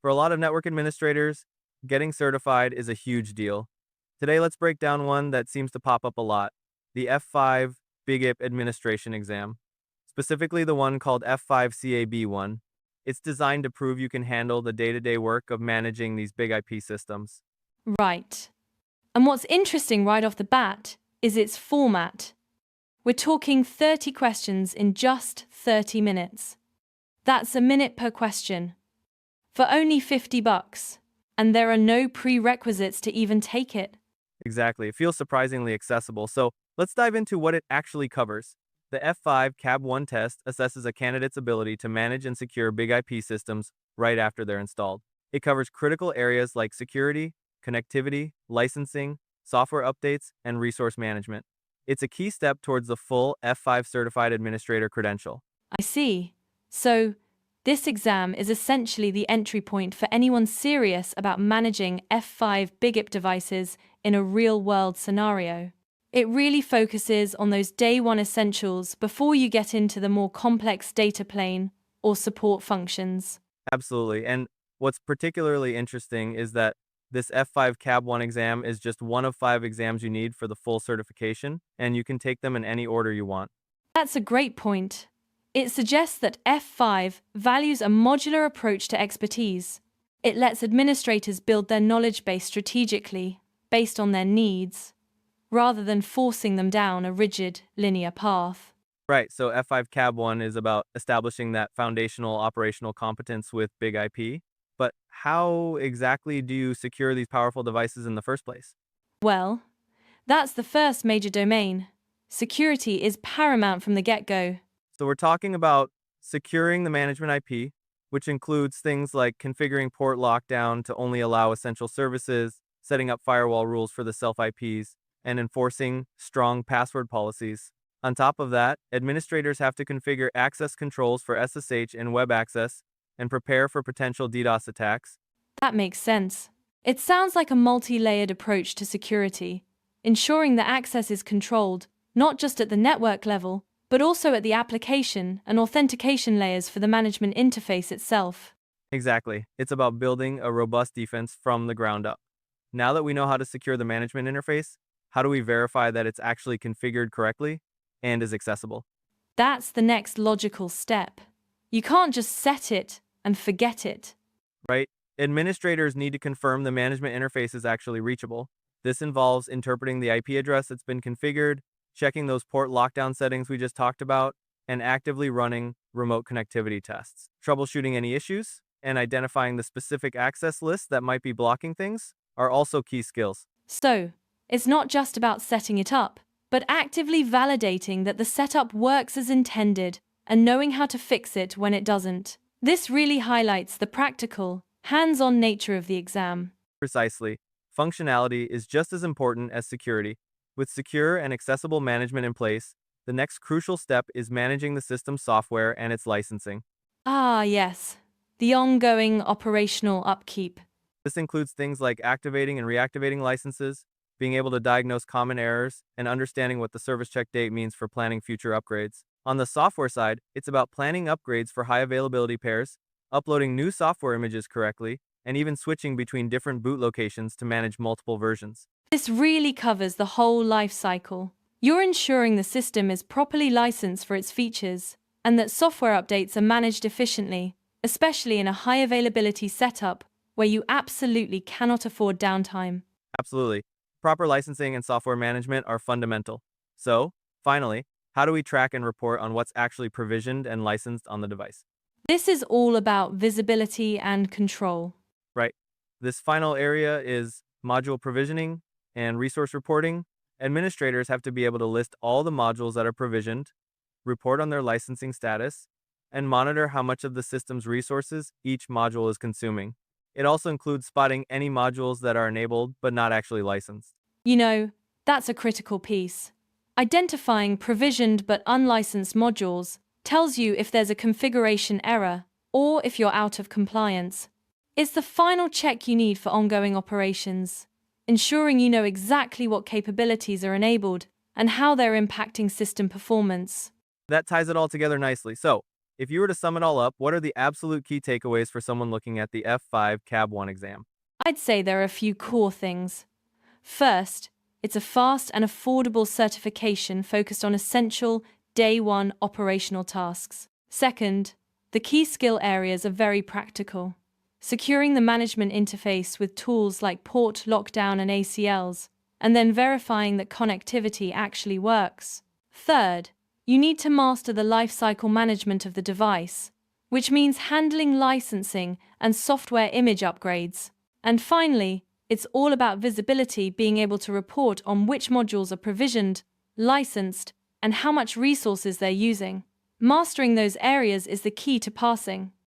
For a lot of network administrators, getting certified is a huge deal. Today, let's break down one that seems to pop up a lot, the F5 BIGIP administration exam, specifically the one called F5CAB1. It's designed to prove you can handle the day-to-day work of managing these big IP systems. Right. And what's interesting right off the bat is its format. We're talking 30 questions in just 30 minutes. That's a minute per question. For only $50. And there are no prerequisites to even take it. Exactly, it feels surprisingly accessible. So let's dive into what it actually covers. The F5CAB1 test assesses a candidate's ability to manage and secure big IP systems right after they're installed. It covers critical areas like security, connectivity, licensing, software updates, and resource management. It's a key step towards the full F5 certified administrator credential. I see. So, this exam is essentially the entry point for anyone serious about managing F5 BIGIP devices in a real-world scenario. It really focuses on those day one essentials before you get into the more complex data plane or support functions. Absolutely. And what's particularly interesting is that this F5CAB1 exam is just one of 5 exams you need for the full certification, and you can take them in any order you want. That's a great point. It suggests that F5 values a modular approach to expertise. It lets administrators build their knowledge base strategically, based on their needs, rather than forcing them down a rigid, linear path. Right, so F5CAB1 is about establishing that foundational operational competence with big IP. But how exactly do you secure these powerful devices in the first place? Well, that's the first major domain. Security is paramount from the get-go. So we're talking about securing the management IP, which includes things like configuring port lockdown to only allow essential services, setting up firewall rules for the self IPs, and enforcing strong password policies. On top of that, administrators have to configure access controls for SSH and web access and prepare for potential DDoS attacks. That makes sense. It sounds like a multi-layered approach to security, ensuring that access is controlled, not just at the network level, but also at the application and authentication layers for the management interface itself. Exactly. It's about building a robust defense from the ground up. Now that we know how to secure the management interface, how do we verify that it's actually configured correctly and is accessible? That's the next logical step. You can't just set it and forget it. Right? Administrators need to confirm the management interface is actually reachable. This involves interpreting the IP address that's been configured, checking those port lockdown settings we just talked about, and actively running remote connectivity tests. Troubleshooting any issues and identifying the specific access lists that might be blocking things are also key skills. So, it's not just about setting it up, but actively validating that the setup works as intended and knowing how to fix it when it doesn't. This really highlights the practical, hands-on nature of the exam. Precisely. Functionality is just as important as security. With secure and accessible management in place, the next crucial step is managing the system's software and its licensing. Ah, yes. The ongoing operational upkeep. This includes things like activating and reactivating licenses, being able to diagnose common errors, and understanding what the service check date means for planning future upgrades. On the software side, it's about planning upgrades for high availability pairs, uploading new software images correctly, and even switching between different boot locations to manage multiple versions. This really covers the whole life cycle. You're ensuring the system is properly licensed for its features, and that software updates are managed efficiently, especially in a high availability setup where you absolutely cannot afford downtime. Absolutely. Proper licensing and software management are fundamental. So, finally, how do we track and report on what's actually provisioned and licensed on the device? This is all about visibility and control. Right. This final area is module provisioning and resource reporting. Administrators have to be able to list all the modules that are provisioned, report on their licensing status, and monitor how much of the system's resources each module is consuming. It also includes spotting any modules that are enabled but not actually licensed. You know, that's a critical piece. Identifying provisioned but unlicensed modules tells you if there's a configuration error or if you're out of compliance. It's the final check you need for ongoing operations, ensuring you know exactly what capabilities are enabled and how they're impacting system performance. That ties it all together nicely. So, If you were to sum it all up, what are the absolute key takeaways for someone looking at the F5CAB1 exam? I'd say there are a few core things. First, it's a fast and affordable certification focused on essential, day one operational tasks. Second, the key skill areas are very practical. Securing the management interface with tools like port lockdown and ACLs, and then verifying that connectivity actually works. Third, you need to master the lifecycle management of the device, which means handling licensing and software image upgrades. And finally, it's all about visibility, being able to report on which modules are provisioned, licensed, and how much resources they're using. Mastering those areas is the key to passing.